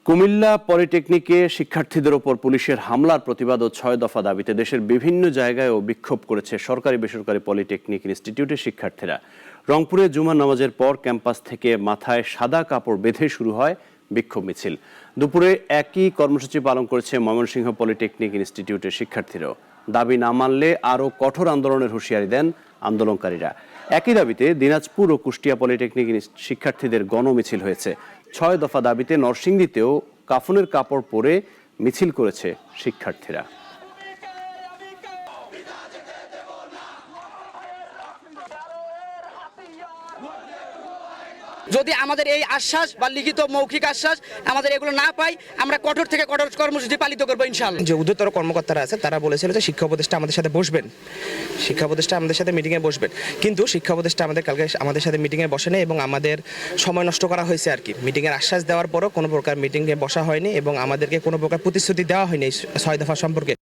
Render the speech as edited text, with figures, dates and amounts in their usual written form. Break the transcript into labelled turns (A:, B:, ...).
A: কুমিল্লা পলিটেকনিকে শিক্ষার্থীদের ওপর পুলিশের হামলার প্রতিবাদ ও ৬ দফা দাবিতে দেশের বিভিন্ন জায়গায়ও বিক্ষোভ করেছে সরকারি বেসরকারি পলিটেকনিক ইনস্টিটিউটের শিক্ষার্থীরা। রংপুরে জুমার নামাজের পর ক্যাম্পাস থেকে মাথায় সাদা কাপড় বেঁধে শুরু হয় বিক্ষোভ মিছিল। দুপুরে একই কর্মসূচি পালন করেছে ময়মনসিংহ পলিটেকনিক ইনস্টিটিউটের শিক্ষার্থীরাও। দাবি না মানলে আরও কঠোর আন্দোলনের হুঁশিয়ারি দেন আন্দোলনকারীরা। একই দাবিতে দিনাজপুর ও কুষ্টিয়া পলিটেকনিক শিক্ষার্থীদের গণমিছিল হয়েছে। ৬ দফা দাবিতে নরসিংদীতেও কাফনের কাপড় পরে মিছিল করেছে শিক্ষার্থীরা।
B: যদি আমাদের এই আশ্বাস বা লিখিত মৌখিক আশ্বাস আমাদের এগুলো না পাই, আমরা কঠোর থেকে কঠোর কর্মসূচি পালিত করবো ইনশাআল্লাহ।
C: যে ঊর্ধ্বতর কর্মকর্তারা আছে তারা বলেছিল যে শিক্ষা উপদেষ্টা আমাদের সাথে বসবেন, শিক্ষা উপদেষ্টা আমাদের সাথে মিটিংয়ে বসবেন, কিন্তু শিক্ষা উপদেষ্টা কালকে আমাদের সাথে মিটিংয়ে বসে নেই এবং আমাদের সময় নষ্ট করা হয়েছে আর কি। মিটিংয়ের আশ্বাস দেওয়ার পরও কোনো প্রকার মিটিংয়ে বসা হয়নি এবং আমাদেরকে কোনো প্রকার প্রতিশ্রুতি দেওয়া হয়নি ৬ দফা সম্পর্কে।